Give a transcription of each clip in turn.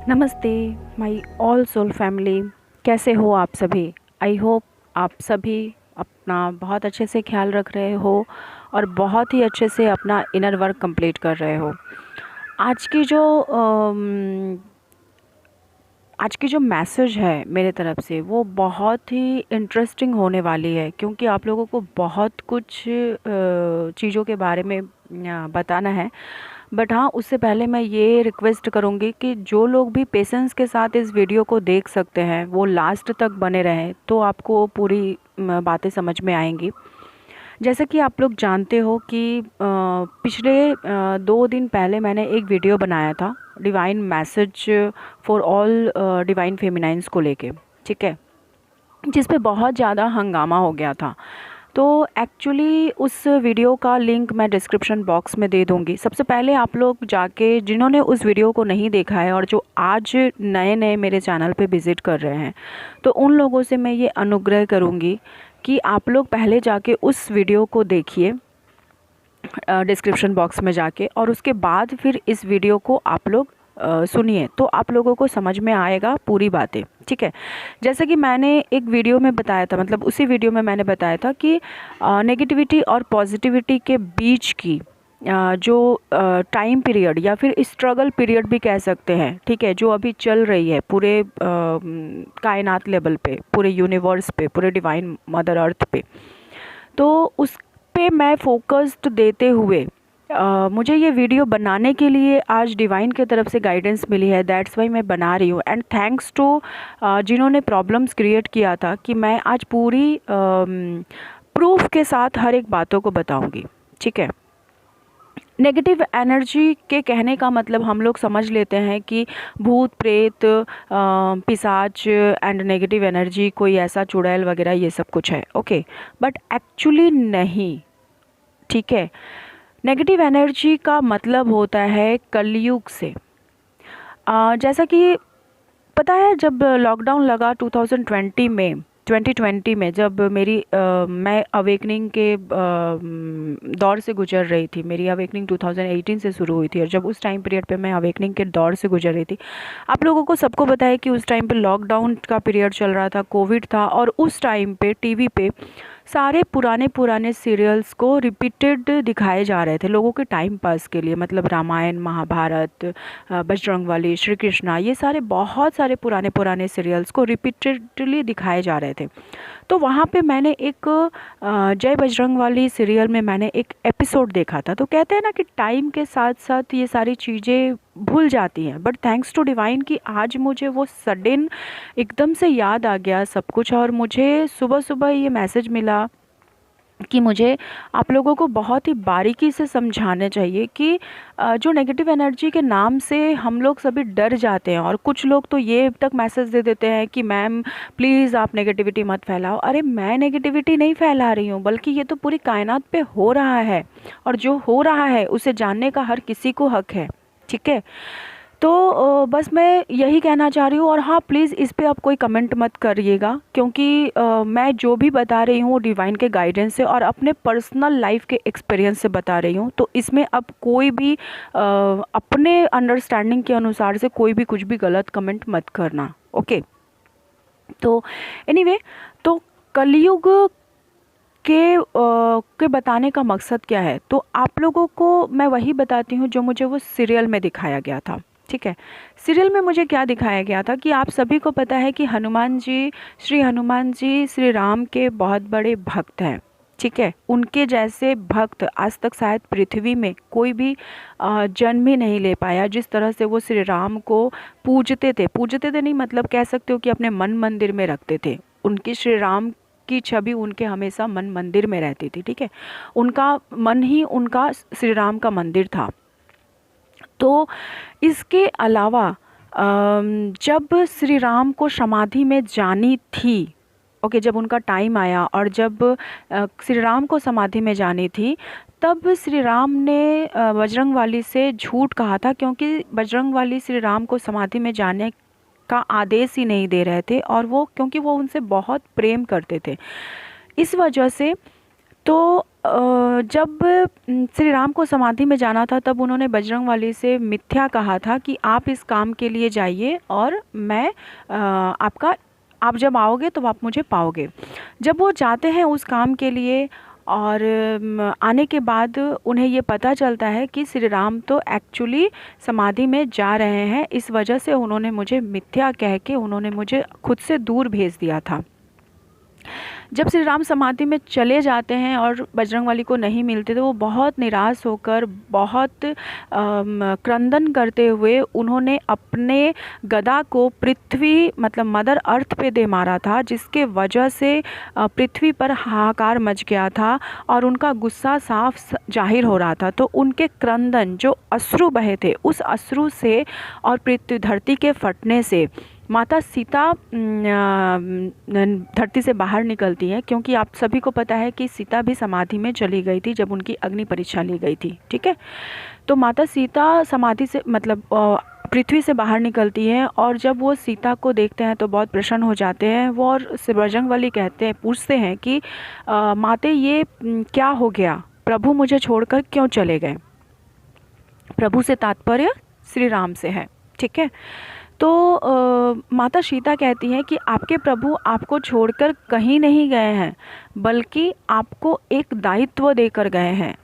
नमस्ते my all soul family. कैसे हो आप सभी? आई होप आप सभी अपना बहुत अच्छे से ख्याल रख रहे हो और बहुत ही अच्छे से अपना इनर वर्क कंप्लीट कर रहे हो। आज की जो आज की जो मैसेज है मेरे तरफ से वो बहुत ही इंटरेस्टिंग होने वाली है, क्योंकि आप लोगों को बहुत कुछ चीज़ों के बारे में बताना है। बट हाँ, उससे पहले मैं ये रिक्वेस्ट करूँगी कि जो लोग भी पेशेंस के साथ इस वीडियो को देख सकते हैं वो लास्ट तक बने रहें, तो आपको पूरी बातें समझ में आएंगी। जैसे कि आप लोग जानते हो कि पिछले 2 दिन पहले मैंने एक वीडियो बनाया था divine message for all divine feminines को लेके, ठीक है, जिस पे बहुत ज़्यादा हंगामा हो गया था। तो एक्चुअली उस वीडियो का लिंक मैं डिस्क्रिप्शन बॉक्स में दे दूँगी। सबसे पहले आप लोग जाके, जिन्होंने उस वीडियो को नहीं देखा है और जो आज नए नए मेरे चैनल पे विज़िट कर रहे हैं, तो उन लोगों से मैं ये अनुग्रह करूँगी कि आप लोग पहले जाके उस वीडियो को देखिए डिस्क्रिप्शन बॉक्स में जाके, और उसके बाद फिर इस वीडियो को आप लोग सुनिए, तो आप लोगों को समझ में आएगा पूरी बातें, ठीक है। जैसे कि मैंने एक वीडियो में बताया था, मतलब उसी वीडियो में मैंने बताया था कि नेगेटिविटी और पॉजिटिविटी के बीच की जो टाइम पीरियड या फिर स्ट्रगल पीरियड भी कह सकते हैं, ठीक है, जो अभी चल रही है पूरे कायनात लेवल पे, पूरे यूनिवर्स पे, पूरे डिवाइन मदर अर्थ पे, तो उस पे मैं फोकस्ड देते हुए मुझे ये वीडियो बनाने के लिए आज डिवाइन की तरफ से गाइडेंस मिली है। दैट्स वाई मैं बना रही हूँ, एंड थैंक्स टू जिन्होंने प्रॉब्लम्स क्रिएट किया था कि मैं आज पूरी प्रूफ के साथ हर एक बातों को बताऊँगी, ठीक है। नेगेटिव एनर्जी के कहने का मतलब हम लोग समझ लेते हैं कि भूत प्रेत, पिशाच एंड नेगेटिव एनर्जी, कोई ऐसा चुड़ैल वगैरह, ये सब कुछ है, ओके। बट एक्चुअली नहीं, ठीक है। नेगेटिव एनर्जी का मतलब होता है कलयुग से। जैसा कि पता है, जब लॉकडाउन लगा 2020 में, जब मैं अवेकनिंग के दौर से गुजर रही थी। मेरी अवेकनिंग 2018 से शुरू हुई थी, और जब उस टाइम पीरियड पे मैं अवेकनिंग के दौर से गुजर रही थी, आप लोगों को सबको पता है कि उस टाइम पे लॉकडाउन का पीरियड चल रहा था, कोविड था, और उस टाइम पे टीवी पे सारे पुराने पुराने सीरियल्स को रिपीटेड दिखाए जा रहे थे लोगों के टाइम पास के लिए। मतलब रामायण, महाभारत, बजरंगबली, श्री कृष्णा, ये सारे बहुत सारे पुराने पुराने सीरियल्स को रिपीटेडली दिखाए जा रहे थे। तो वहाँ पे मैंने एक जय बजरंगबली सीरियल में मैंने एक एपिसोड देखा था। तो कहते हैं ना कि टाइम के साथ साथ ये सारी चीज़ें भूल जाती हैं, बट थैंक्स टू डिवाइन कि आज मुझे वो सडन एकदम से याद आ गया सब कुछ, और मुझे सुबह सुबह ये मैसेज मिला कि मुझे आप लोगों को बहुत ही बारीकी से समझाना चाहिए कि जो नेगेटिव एनर्जी के नाम से हम लोग सभी डर जाते हैं, और कुछ लोग तो ये तक मैसेज दे देते हैं कि मैम प्लीज़ आप नेगेटिविटी मत फैलाओ। अरे मैं नेगेटिविटी नहीं फैला रही हूँ, बल्कि ये तो पूरी कायनात पे हो रहा है, और जो हो रहा है उसे जानने का हर किसी को हक है, ठीक है। तो बस मैं यही कहना चाह रही हूँ। और हाँ, प्लीज़ इस पे आप कोई कमेंट मत करिएगा, क्योंकि मैं जो भी बता रही हूँ डिवाइन के गाइडेंस से और अपने पर्सनल लाइफ के एक्सपीरियंस से बता रही हूँ। तो इसमें अब कोई भी अपने अंडरस्टैंडिंग के अनुसार से कोई भी कुछ भी गलत कमेंट मत करना, ओके। तो एनीवे, तो कलयुग के बताने का मकसद क्या है, तो आप लोगों को मैं वही बताती हूँ जो मुझे वो सीरियल में दिखाया गया था, ठीक है। सीरियल में मुझे क्या दिखाया गया था कि आप सभी को पता है कि हनुमान जी श्री राम के बहुत बड़े भक्त हैं, ठीक है। उनके जैसे भक्त आज तक शायद पृथ्वी में कोई भी जन्म ही नहीं ले पाया, जिस तरह से वो श्री राम को पूजते थे नहीं, मतलब कह सकते हो कि अपने मन मंदिर में रखते थे। उनकी श्री राम की छवि उनके हमेशा मन मंदिर में रहती थी, ठीक है। उनका मन ही उनका श्री राम का मंदिर था। तो इसके अलावा जब श्री राम को समाधि में जानी थी, ओके, जब उनका टाइम आया और जब श्री राम को समाधि में जानी थी, तब श्री राम ने बजरंगबली से झूठ कहा था, क्योंकि बजरंगबली श्री राम को समाधि में जाने का आदेश ही नहीं दे रहे थे, और वो क्योंकि वो उनसे बहुत प्रेम करते थे। इस वजह से तो जब श्री राम को समाधि में जाना था तब उन्होंने बजरंगबली से मिथ्या कहा था कि आप इस काम के लिए जाइए और मैं आप जब आओगे तो आप मुझे पाओगे। जब वो जाते हैं उस काम के लिए और आने के बाद उन्हें ये पता चलता है कि श्री राम तो एक्चुअली समाधि में जा रहे हैं, इस वजह से उन्होंने मुझे मिथ्या कह के उन्होंने मुझे खुद से दूर भेज दिया था। जब श्री राम समाधि में चले जाते हैं और बजरंगबली को नहीं मिलते तो वो बहुत निराश होकर बहुत क्रंदन करते हुए उन्होंने अपने गदा को पृथ्वी मतलब मदर अर्थ पे दे मारा था, जिसके वजह से पृथ्वी पर हाहाकार मच गया था और उनका गुस्सा साफ जाहिर हो रहा था। तो उनके क्रंदन जो अश्रु बहे थे उस अश्रु से और पृथ्वी धरती के फटने से माता सीता धरती से बाहर निकलती हैं, क्योंकि आप सभी को पता है कि सीता भी समाधि में चली गई थी जब उनकी अग्नि परीक्षा ली गई थी। ठीक है, तो माता सीता समाधि से मतलब पृथ्वी से बाहर निकलती हैं और जब वो सीता को देखते हैं तो बहुत प्रसन्न हो जाते हैं वो, और बजरंगबली पूछते हैं कि माते ये क्या हो गया, प्रभु मुझे छोड़कर क्यों चले गए। प्रभु से तात्पर्य श्री राम से है। ठीक है, तो माता सीता कहती हैं कि आपके प्रभु आपको छोड़कर कहीं नहीं गए हैं, बल्कि आपको एक दायित्व देकर गए हैं।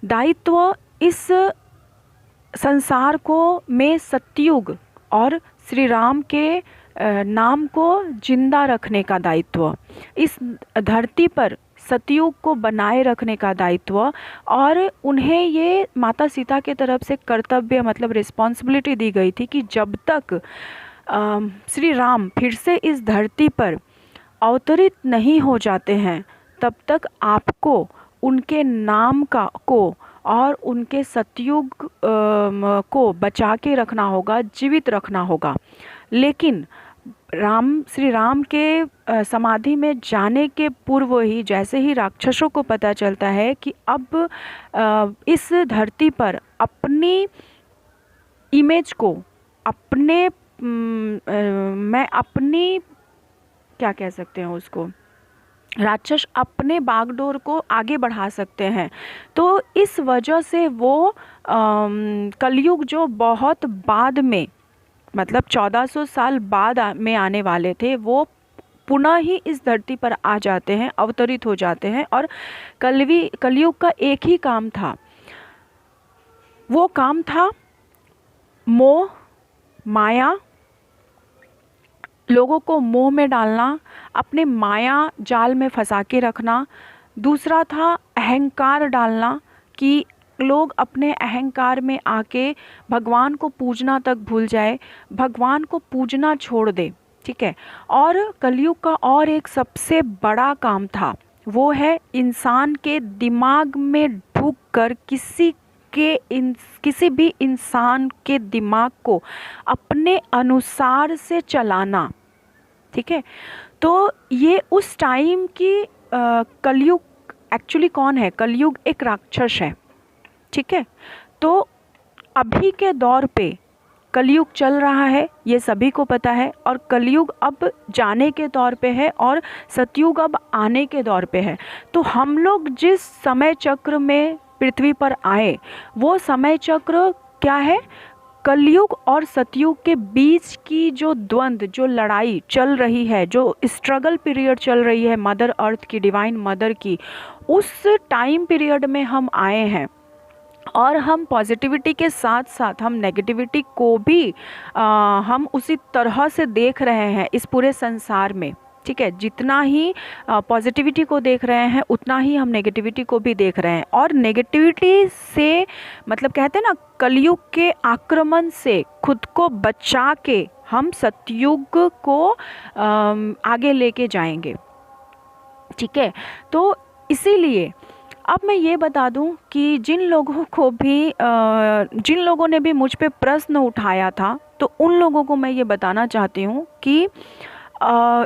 दायित्व इस संसार को में सतयुग और श्री राम के नाम को जिंदा रखने का दायित्व, इस धरती पर सतयुग को बनाए रखने का दायित्व, और उन्हें ये माता सीता के तरफ से कर्तव्य मतलब रिस्पॉन्सिबिलिटी दी गई थी कि जब तक श्री राम फिर से इस धरती पर अवतरित नहीं हो जाते हैं तब तक आपको उनके नाम को और उनके सतयुग को बचा के रखना होगा, जीवित रखना होगा। लेकिन श्री राम के समाधि में जाने के पूर्व ही जैसे ही राक्षसों को पता चलता है कि अब इस धरती पर अपनी इमेज को मैं अपनी क्या कह सकते हैं उसको, राक्षस अपने बागडोर को आगे बढ़ा सकते हैं। तो इस वजह से वो कलयुग जो बहुत बाद में मतलब 1400 साल बाद में आने वाले थे, वो पुनः ही इस धरती पर आ जाते हैं, अवतरित हो जाते हैं। और कलयुग का एक ही काम था, वो काम था मोह माया, लोगों को मोह में डालना, अपने माया जाल में फंसा के रखना। दूसरा था अहंकार डालना कि लोग अपने अहंकार में आके भगवान को पूजना तक भूल जाए, भगवान को पूजना छोड़ दे। ठीक है, और कलयुग का और एक सबसे बड़ा काम था, वो है इंसान के दिमाग में ढुक कर किसी भी इंसान के दिमाग को अपने अनुसार से चलाना। ठीक है, तो ये उस टाइम की कलयुग एक्चुअली कौन है, कलयुग एक राक्षस है। ठीक है, तो अभी के दौर पे कलयुग चल रहा है, ये सभी को पता है, और कलयुग अब जाने के दौर पे है और सतयुग अब आने के दौर पे है। तो हम लोग जिस समय चक्र में पृथ्वी पर आए वो समय चक्र क्या है, कलयुग और सतयुग के बीच की जो द्वंद्व, जो लड़ाई चल रही है, जो स्ट्रगल पीरियड चल रही है मदर अर्थ की, डिवाइन मदर की, उस टाइम पीरियड में हम आए हैं। और हम पॉजिटिविटी के साथ साथ हम नेगेटिविटी को भी हम उसी तरह से देख रहे हैं इस पूरे संसार में। ठीक है, जितना ही पॉजिटिविटी को देख रहे हैं उतना ही हम नेगेटिविटी को भी देख रहे हैं। और नेगेटिविटी से मतलब कहते हैं ना, कलयुग के आक्रमण से खुद को बचा के हम सतयुग को आगे लेके जाएंगे। ठीक है, तो इसीलिए अब मैं ये बता दूं कि जिन लोगों ने भी मुझ पे प्रश्न उठाया था, तो उन लोगों को मैं ये बताना चाहती हूँ कि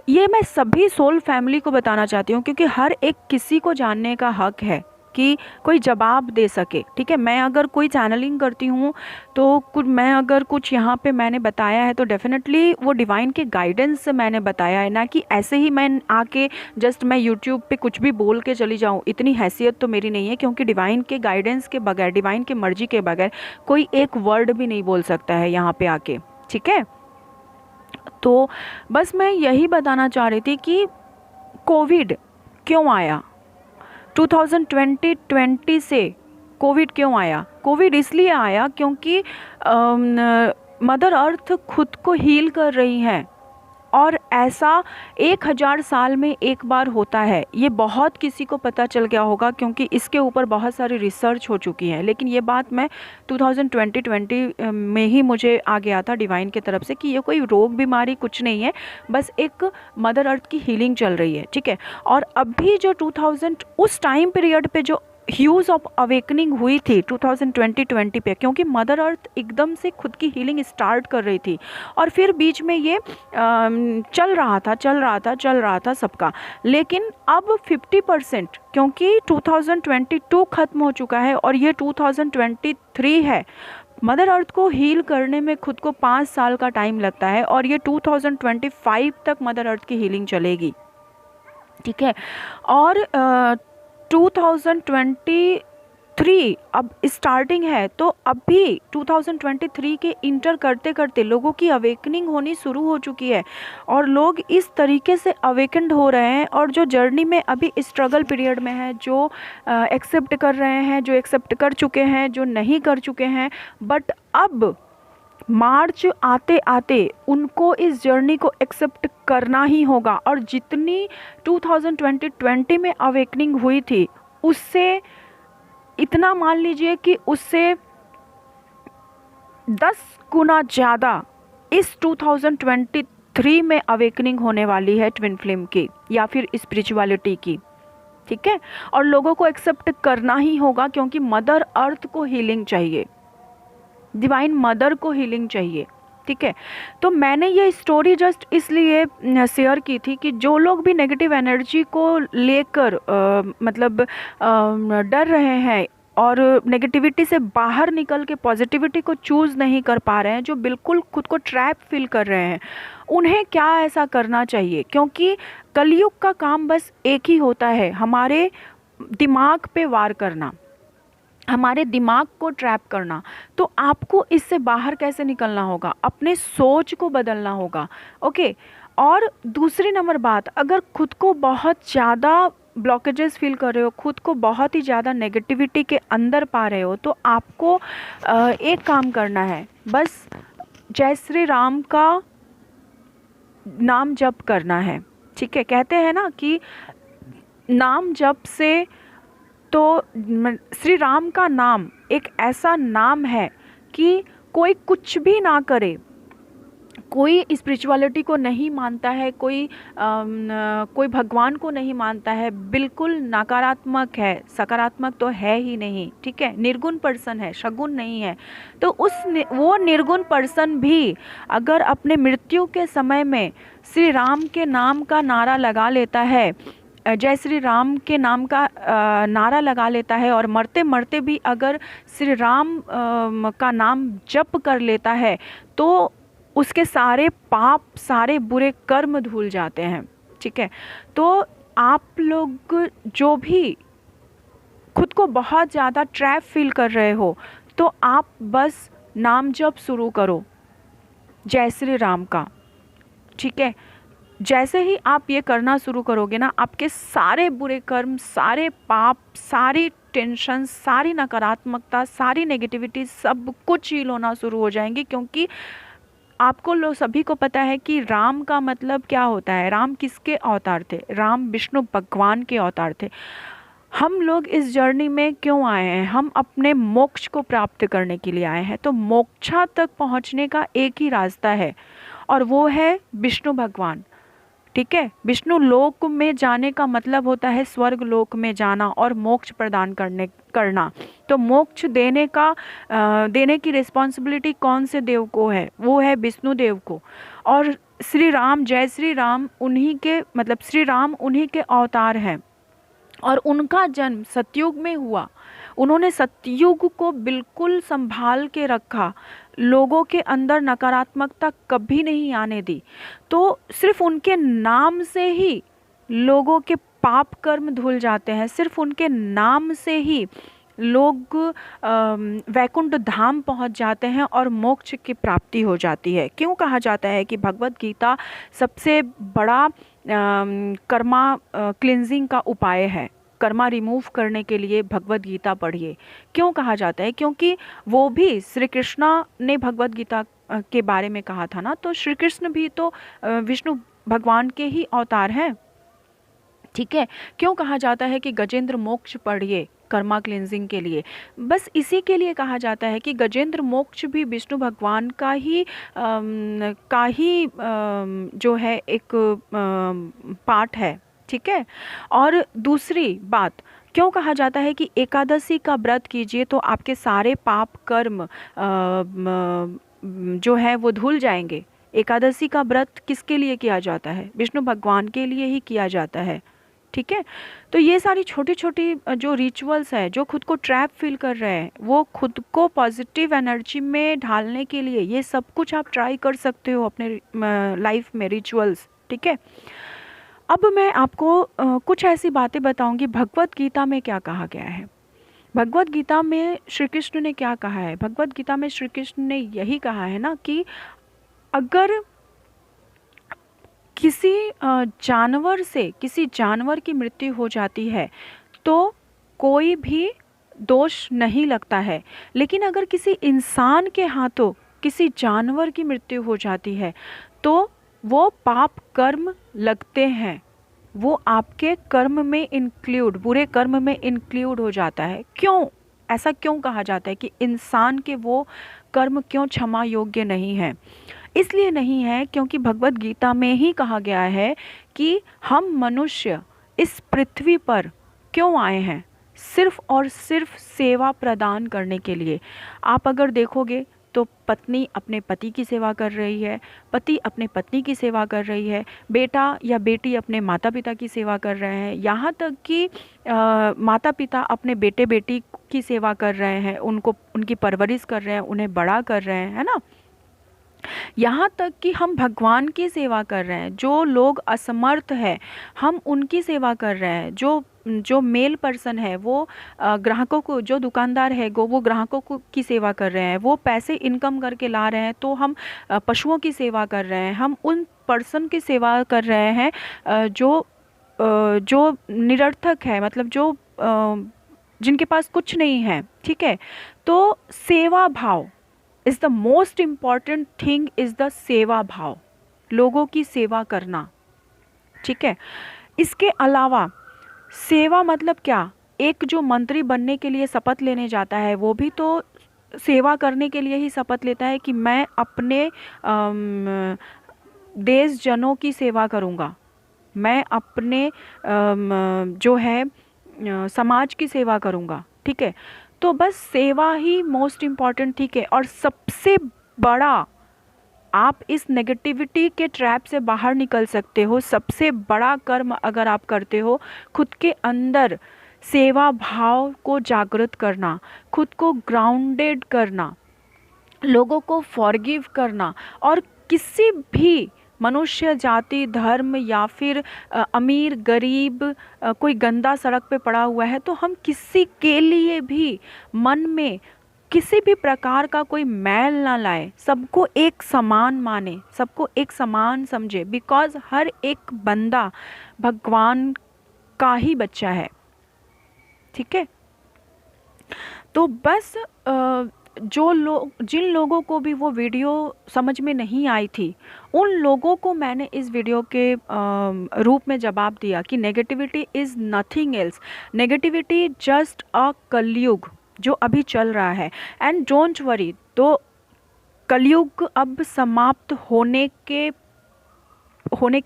ये मैं सभी सोल फैमिली को बताना चाहती हूँ, क्योंकि हर एक किसी को जानने का हक है कि कोई जवाब दे सके। ठीक है, मैं अगर कोई चैनलिंग करती हूँ तो कुछ मैं अगर कुछ यहाँ पे मैंने बताया है तो डेफिनेटली वो डिवाइन के गाइडेंस से मैंने बताया है, ना कि ऐसे ही मैं आके जस्ट मैं यूट्यूब पे कुछ भी बोल के चली जाऊँ। इतनी हैसियत तो मेरी नहीं है, क्योंकि डिवाइन के गाइडेंस के बगैर, डिवाइन की मर्जी के बगैर कोई एक वर्ड भी नहीं बोल सकता है यहाँ पे आके। ठीक है, तो बस मैं यही बताना चाह रही थी कि कोविड क्यों आया, 2020 से कोविड क्यों आया। कोविड इसलिए आया क्योंकि मदर अर्थ खुद को हील कर रही हैं, और ऐसा 1000 साल में एक बार होता है। ये बहुत किसी को पता चल गया होगा, क्योंकि इसके ऊपर बहुत सारी रिसर्च हो चुकी है। लेकिन ये बात मैं 2020 में ही मुझे आ गया था डिवाइन की तरफ से कि ये कोई रोग बीमारी कुछ नहीं है, बस एक मदर अर्थ की हीलिंग चल रही है। ठीक है, और अभी जो 2000 उस टाइम पीरियड पे जो ह्यूज ऑफ अवेकनिंग हुई थी 2020 पे, क्योंकि मदर अर्थ एकदम से खुद की हीलिंग स्टार्ट कर रही थी, और फिर बीच में ये चल रहा था सबका। लेकिन अब 50%, क्योंकि 2022 ख़त्म हो चुका है और ये 2023 है। मदर अर्थ को हील करने में खुद को 5 साल का टाइम लगता है, और ये 2025 तक मदर अर्थ की हीलिंग चलेगी। ठीक है, और 2023 अब स्टार्टिंग है, तो अभी 2023 के इंटर करते करते लोगों की अवेकनिंग होनी शुरू हो चुकी है, और लोग इस तरीके से अवेकन्ड हो रहे हैं। और जो जर्नी में अभी स्ट्रगल पीरियड में है, जो एक्सेप्ट कर रहे हैं, जो एक्सेप्ट कर चुके हैं, जो नहीं कर चुके हैं, बट अब मार्च आते आते उनको इस जर्नी को एक्सेप्ट करना ही होगा। और जितनी 2020 में अवेकनिंग हुई थी, उससे इतना मान लीजिए कि उससे 10 गुना ज़्यादा इस 2023 में अवेकनिंग होने वाली है ट्विन फ्लेम की, या फिर स्पिरिचुअलिटी की। ठीक है, और लोगों को एक्सेप्ट करना ही होगा, क्योंकि मदर अर्थ को हीलिंग चाहिए, डिवाइन मदर को हीलिंग चाहिए। ठीक है, तो मैंने ये स्टोरी जस्ट इसलिए शेयर की थी कि जो लोग भी नेगेटिव एनर्जी को लेकर मतलब डर रहे हैं और नेगेटिविटी से बाहर निकल के पॉजिटिविटी को चूज़ नहीं कर पा रहे हैं, जो बिल्कुल खुद को ट्रैप फील कर रहे हैं, उन्हें क्या ऐसा करना चाहिए। क्योंकि कलयुग का काम बस एक ही होता है, हमारे दिमाग पे वार करना, हमारे दिमाग को ट्रैप करना। तो आपको इससे बाहर कैसे निकलना होगा, अपने सोच को बदलना होगा। ओके, और दूसरी नंबर बात, अगर खुद को बहुत ज़्यादा ब्लॉकेजेस फील कर रहे हो, खुद को बहुत ही ज़्यादा नेगेटिविटी के अंदर पा रहे हो, तो आपको एक काम करना है, बस जय श्री राम का नाम जप करना है। ठीक है, कहते हैं ना कि नाम जप से, तो श्री राम का नाम एक ऐसा नाम है कि कोई कुछ भी ना करे, कोई स्पिरिचुअलिटी को नहीं मानता है, कोई भगवान को नहीं मानता है, बिल्कुल नकारात्मक है, सकारात्मक तो है ही नहीं। ठीक है, निर्गुण पर्सन है, सगुण नहीं है। तो वो निर्गुण पर्सन भी अगर अपने मृत्यु के समय में श्री राम के नाम का नारा लगा लेता है, जय श्री राम के नाम का नारा लगा लेता है, और मरते मरते भी अगर श्री राम का नाम जप कर लेता है, तो उसके सारे पाप, सारे बुरे कर्म धुल जाते हैं। ठीक है, तो आप लोग जो भी खुद को बहुत ज़्यादा ट्रैप फील कर रहे हो, तो आप बस नाम जप शुरू करो जय श्री राम का। ठीक है, जैसे ही आप ये करना शुरू करोगे ना, आपके सारे बुरे कर्म, सारे पाप, सारी टेंशन, सारी नकारात्मकता, सारी नेगेटिविटी, सब कुछ हील होना शुरू हो जाएंगी। क्योंकि आपको लोग सभी को पता है कि राम का मतलब क्या होता है। राम किसके अवतार थे? राम विष्णु भगवान के अवतार थे। हम लोग इस जर्नी में क्यों आए हैं? हम अपने मोक्ष को प्राप्त करने के लिए आए हैं। तो मोक्षा तक पहुंचने का एक ही रास्ता है, और वो है विष्णु भगवान। ठीक है, विष्णु लोक में जाने का मतलब होता है स्वर्ग लोक में जाना और मोक्ष प्रदान करना। तो मोक्ष देने की रिस्पॉन्सिबिलिटी कौन से देव को है? वो है विष्णु देव को। और श्री राम, जय श्री राम, उन्हीं के मतलब श्री राम उन्हीं के अवतार हैं। और उनका जन्म सतयुग में हुआ। उन्होंने सतयुग को बिल्कुल संभाल के रखा, लोगों के अंदर नकारात्मकता कभी नहीं आने दी। तो सिर्फ उनके नाम से ही लोगों के पाप कर्म धुल जाते हैं, सिर्फ उनके नाम से ही लोग वैकुंठ धाम पहुंच जाते हैं और मोक्ष की प्राप्ति हो जाती है। क्यों कहा जाता है कि भगवत गीता सबसे बड़ा कर्मा क्लिनजिंग का उपाय है? कर्मा रिमूव करने के लिए भगवत गीता पढ़िए। क्यों कहा जाता है? क्योंकि वो भी श्री कृष्णा ने भगवत गीता के बारे में कहा था ना, तो श्री कृष्ण भी तो विष्णु भगवान के ही अवतार हैं, ठीक है। क्यों कहा जाता है कि गजेंद्र मोक्ष पढ़िए कर्मा क्लिनजिंग के लिए? बस इसी के लिए कहा जाता है कि गजेंद्र मोक्ष भी विष्णु भगवान का ही जो है एक पार्ट है, ठीक है। और दूसरी बात, क्यों कहा जाता है कि एकादशी का व्रत कीजिए तो आपके सारे पाप कर्म जो है वो धुल जाएंगे? एकादशी का व्रत किसके लिए किया जाता है? विष्णु भगवान के लिए ही किया जाता है, ठीक है। तो ये सारी छोटी छोटी जो रिचुअल्स है, जो खुद को ट्रैप फील कर रहे हैं, वो खुद को पॉजिटिव एनर्जी में ढालने के लिए ये सब कुछ आप ट्राई कर सकते हो अपने लाइफ में, रिचुअल्स, ठीक है। अब मैं आपको कुछ ऐसी बातें बताऊंगी भगवत गीता में क्या कहा गया है। भगवत गीता में श्री कृष्ण ने क्या कहा है? भगवत गीता में श्री कृष्ण ने यही कहा है ना कि अगर किसी जानवर से, किसी जानवर की मृत्यु हो जाती है तो कोई भी दोष नहीं लगता है, लेकिन अगर किसी इंसान के हाथों किसी जानवर की मृत्यु हो जाती है तो वो पाप कर्म लगते हैं, वो आपके कर्म में इंक्लूड, बुरे कर्म में इंक्लूड हो जाता है। क्यों? ऐसा क्यों कहा जाता है कि इंसान के वो कर्म क्यों क्षमा योग्य नहीं है? इसलिए नहीं है क्योंकि भगवत गीता में ही कहा गया है कि हम मनुष्य इस पृथ्वी पर क्यों आए हैं? सिर्फ और सिर्फ सेवा प्रदान करने के लिए। आप अगर देखोगे तो पत्नी अपने पति की सेवा कर रही है, पति अपने पत्नी की सेवा कर रही है, बेटा या बेटी अपने माता पिता की सेवा कर रहे हैं, यहाँ तक कि माता पिता अपने बेटे बेटी की सेवा कर रहे हैं, उनको, उनकी परवरिश कर रहे हैं, उन्हें बड़ा कर रहे हैं, है ना। यहाँ तक कि हम भगवान की सेवा कर रहे हैं। जो लोग असमर्थ है हम उनकी सेवा कर रहे हैं। जो मेल पर्सन है वो ग्राहकों को, जो दुकानदार है वो ग्राहकों को की सेवा कर रहे हैं, वो पैसे इनकम करके ला रहे हैं, तो हम पशुओं की सेवा कर रहे हैं। हम उन पर्सन की सेवा कर रहे हैं जो निरर्थक है, मतलब जो जिनके पास कुछ नहीं है, ठीक है। तो सेवा भाव is the most important thing, is the सेवा भाव, लोगों की सेवा करना, ठीक है। इसके अलावा सेवा मतलब क्या? एक जो मंत्री बनने के लिए शपथ लेने जाता है वो भी तो सेवा करने के लिए ही शपथ लेता है कि मैं अपने देश जनों की सेवा करूँगा, मैं अपने जो है समाज की सेवा करूँगा, ठीक है। तो बस सेवा ही मोस्ट इम्पॉर्टेंट, ठीक है। और सबसे बड़ा, आप इस नेगेटिविटी के ट्रैप से बाहर निकल सकते हो, सबसे बड़ा कर्म अगर आप करते हो, खुद के अंदर सेवा भाव को जागृत करना, खुद को ग्राउंडेड करना, लोगों को फॉरगिव करना, और किसी भी मनुष्य जाति धर्म या फिर अमीर गरीब कोई गंदा सड़क पे पड़ा हुआ है तो हम किसी के लिए भी मन में किसी भी प्रकार का कोई मैल ना लाए, सबको एक समान माने, सबको एक समान समझे, बिकॉज़ हर एक बंदा भगवान का ही बच्चा है, ठीक है। तो बस जिन लोगों को भी वो वीडियो समझ में नहीं आई थी, उन लोगों को मैंने इस वीडियो के रूप में जवाब दिया कि negativity is nothing else, negativity just a कलयुग जो अभी चल रहा है। एंड डोंट वरी, तो कलयुग अब समाप्त होने के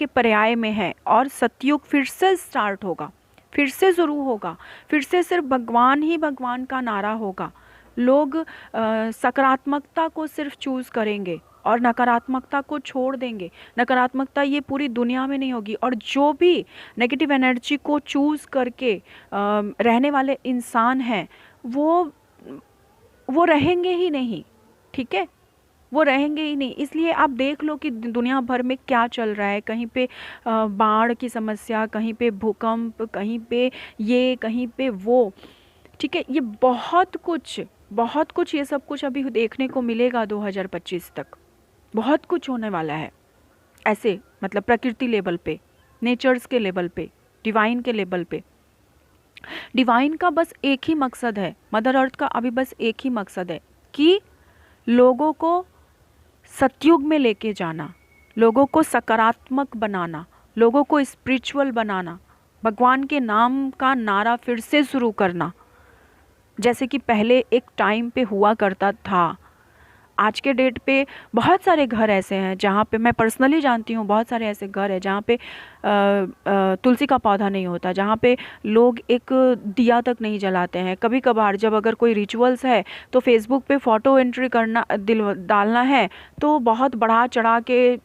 पर्याय में है और सतयुग फिर से स्टार्ट होगा, फिर से शुरू होगा, फिर से सिर्फ भगवान ही भगवान का नारा होगा। लोग सकारात्मकता को सिर्फ चूज़ करेंगे, और नकारात्मकता को छोड़ देंगे। नकारात्मकता ये पूरी दुनिया में नहीं होगी, और जो भी नेगेटिव एनर्जी को चूज़ करके रहने वाले इंसान हैं वो वो रहेंगे ही नहीं। ठीक है, वो रहेंगे ही नहीं। इसलिए आप देख लो कि दुनिया भर में क्या चल रहा है। कहीं पे बाढ़ की समस्या, कहीं पे भूकंप, कहीं पे ये, कहीं पे वो। ठीक है, ये बहुत कुछ ये सब कुछ अभी देखने को मिलेगा 2025 तक। बहुत कुछ होने वाला है ऐसे, मतलब प्रकृति लेवल पे, नेचर्स के लेवल पे, डिवाइन के लेवल पे। डिवाइन का बस एक ही मकसद है, मदर अर्थ का अभी बस एक ही मकसद है कि लोगों को सतयुग में लेके जाना, लोगों को सकारात्मक बनाना, लोगों को स्पिरिचुअल बनाना, भगवान के नाम का नारा फिर से शुरू करना, जैसे कि पहले एक टाइम पे हुआ करता था। आज के डेट पे बहुत सारे घर ऐसे हैं जहाँ पे मैं पर्सनली जानती हूँ, बहुत सारे ऐसे घर हैं जहाँ पे तुलसी का पौधा नहीं होता, जहाँ पे लोग एक दिया तक नहीं जलाते हैं। कभी कभार जब अगर कोई रिचुअल्स है तो फेसबुक पे फ़ोटो एंट्री करना डालना है तो बहुत बढ़ा चढ़ा के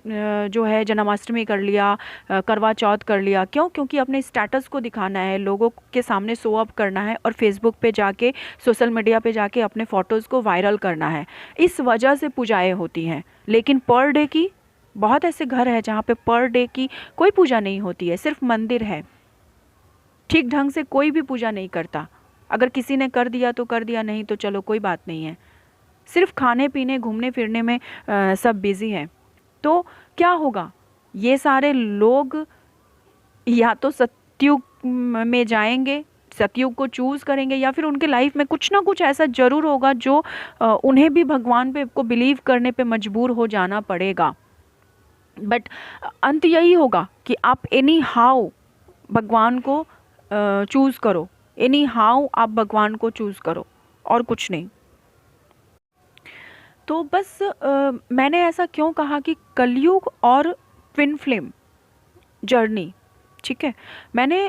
जो है जन्माष्टमी कर लिया, करवा चौथ कर लिया। क्यों? क्योंकि अपने स्टेटस को दिखाना है, लोगों के सामने शो अप करना है, और फेसबुक पे जाके, सोशल मीडिया पे जाके अपने फ़ोटोज़ को वायरल करना है। इस वजह से पूजाएं होती हैं। लेकिन पर डे की बहुत ऐसे घर हैं जहाँ पे पर डे की कोई पूजा नहीं होती है, सिर्फ मंदिर है। ठीक ढंग से कोई भी पूजा नहीं करता। अगर किसी ने कर दिया तो कर दिया, नहीं तो चलो कोई बात नहीं है। सिर्फ खाने पीने, घूमने फिरने में सब बिजी हैं। तो क्या होगा? ये सारे लोग या तो सतयुग में जाएंगे, सतयुग को चूज़ करेंगे, या फिर उनके लाइफ में कुछ ना कुछ ऐसा ज़रूर होगा जो उन्हें भी भगवान पे को बिलीव करने पे मजबूर हो जाना पड़ेगा। बट अंत यही होगा कि आप एनी हाउ भगवान को चूज़ करो, एनी हाउ आप भगवान को चूज़ करो, और कुछ नहीं। तो बस मैंने ऐसा क्यों कहा कि कलयुग और ट्विन फ्लेम जर्नी, ठीक है,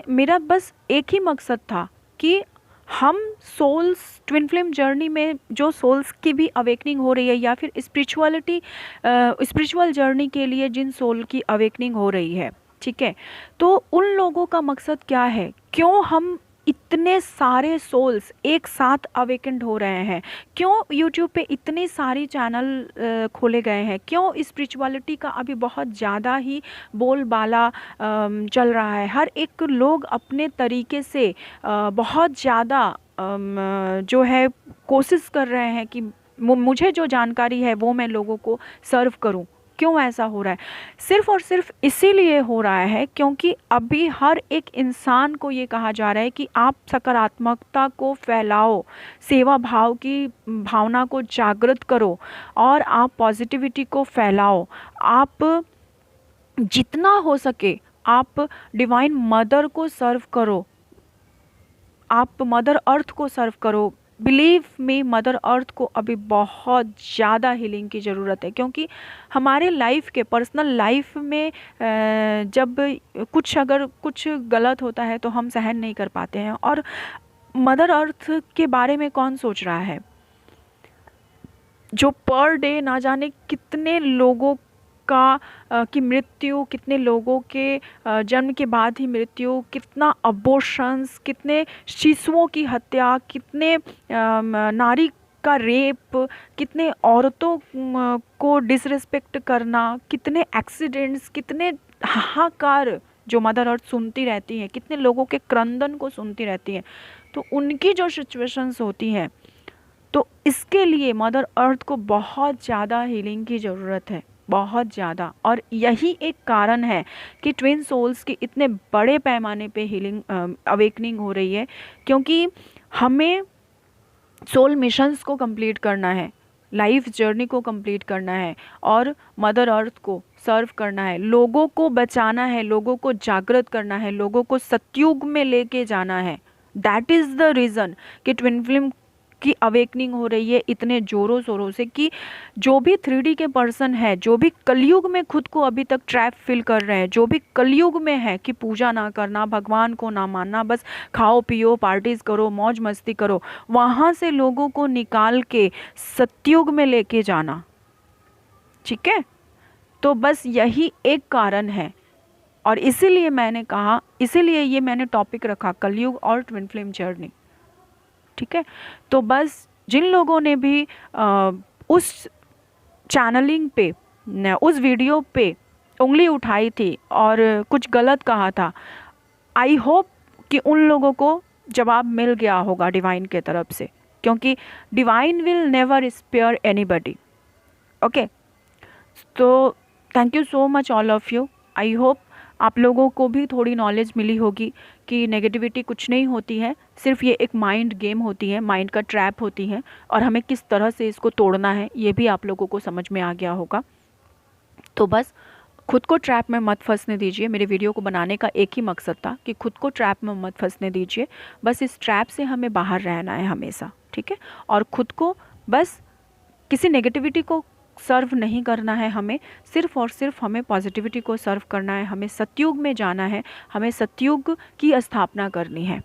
मेरा बस एक ही मकसद था कि हम सोल्स ट्विन फ्लेम जर्नी में जो सोल्स की भी अवेकनिंग हो रही है, या फिर स्पिरिचुअल जर्नी के लिए जिन सोल की अवेकनिंग हो रही है, ठीक है, तो उन लोगों का मकसद क्या है? क्यों हम इतने सारे सोल्स एक साथ अवेकेंड हो रहे हैं? क्यों यूट्यूब पे इतने सारे चैनल खोले गए हैं? क्यों स्पिरिचुअलिटी का अभी बहुत ज़्यादा ही बोलबाला चल रहा है? हर एक लोग अपने तरीके से बहुत ज़्यादा जो है कोशिश कर रहे हैं कि मुझे जो जानकारी है वो मैं लोगों को सर्व करूं। क्यों ऐसा हो रहा है? सिर्फ और सिर्फ इसीलिए हो रहा है क्योंकि अभी हर एक इंसान को ये कहा जा रहा है कि आप सकारात्मकता को फैलाओ, सेवा भाव की भावना को जागृत करो, और आप पॉजिटिविटी को फैलाओ। आप जितना हो सके आप डिवाइन मदर को सर्व करो, आप मदर अर्थ को सर्व करो। बिलीव में मदर अर्थ को अभी बहुत ज़्यादा हीलिंग की ज़रूरत है, क्योंकि हमारे लाइफ के पर्सनल लाइफ में जब अगर कुछ गलत होता है तो हम सहन नहीं कर पाते हैं। और मदर अर्थ के बारे में कौन सोच रहा है? जो पर डे ना जाने कितने लोगों की मृत्यु, कितने लोगों के जन्म के बाद ही मृत्यु, कितना अबॉर्शंस, कितने शिशुओं की हत्या, कितने नारी का रेप, कितने औरतों को डिसरिस्पेक्ट करना, कितने एक्सीडेंट्स, कितने हाहाकार जो मदर अर्थ सुनती रहती है, कितने लोगों के क्रंदन को सुनती रहती है। तो उनकी जो सिचुएशंस होती हैं, तो इसके लिए मदर अर्थ को बहुत ज़्यादा हीलिंग की ज़रूरत है, बहुत ज़्यादा। और यही एक कारण है कि ट्विन सोल्स की इतने बड़े पैमाने पे हीलिंग अवेकनिंग हो रही है, क्योंकि हमें सोल मिशंस को कंप्लीट करना है, लाइफ जर्नी को कंप्लीट करना है, और मदर अर्थ को सर्व करना है, लोगों को बचाना है, लोगों को जागृत करना है, लोगों को सतयुग में लेके जाना है। दैट इज़ द रीज़न कि ट्विन फ्लेम की अवेकनिंग हो रही है इतने ज़ोरों शोरों से, कि जो भी 3D के पर्सन है, जो भी कलयुग में खुद को अभी तक ट्रैप फील कर रहे हैं, जो भी कलयुग में है कि पूजा ना करना, भगवान को ना मानना, बस खाओ पियो, पार्टीज़ करो, मौज मस्ती करो, वहाँ से लोगों को निकाल के सतयुग में लेके जाना, ठीक है। तो बस यही एक कारण है, और इसीलिए मैंने कहा, इसीलिए ये मैंने टॉपिक रखा, कलयुग और ट्विन फ्लेम जर्नी। ठीक है। तो बस जिन लोगों ने भी उस चैनलिंग पे उस वीडियो पे उंगली उठाई थी और कुछ गलत कहा था, आई होप कि उन लोगों को जवाब मिल गया होगा डिवाइन के तरफ से, क्योंकि divine will never spare anybody. Okay, तो thank you so much all of you. I hope आप लोगों को भी थोड़ी नॉलेज मिली होगी कि नेगेटिविटी कुछ नहीं होती है, सिर्फ ये एक माइंड गेम होती है, माइंड का ट्रैप होती है, और हमें किस तरह से इसको तोड़ना है ये भी आप लोगों को समझ में आ गया होगा। तो बस खुद को ट्रैप में मत फंसने दीजिए। मेरे वीडियो को बनाने का एक ही मकसद था कि खुद को ट्रैप में मत फंसने दीजिए, बस इस ट्रैप से हमें बाहर रहना है हमेशा। ठीक है। और खुद को बस किसी नेगेटिविटी को सर्व नहीं करना है, हमें सिर्फ और सिर्फ हमें पॉजिटिविटी को सर्व करना है। हमें सतयुग में जाना है, हमें सतयुग की स्थापना करनी है।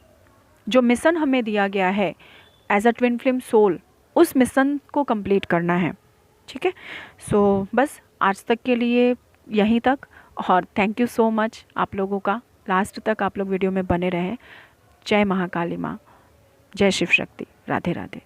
जो मिशन हमें दिया गया है as a twin flame soul, उस मिशन को कंप्लीट करना है। ठीक है। सो बस आज तक के लिए यहीं तक, और थैंक यू सो मच आप लोगों का, लास्ट तक आप लोग वीडियो में बने रहें। जय महाकाली माँ, जय शिव शक्ति, राधे राधे।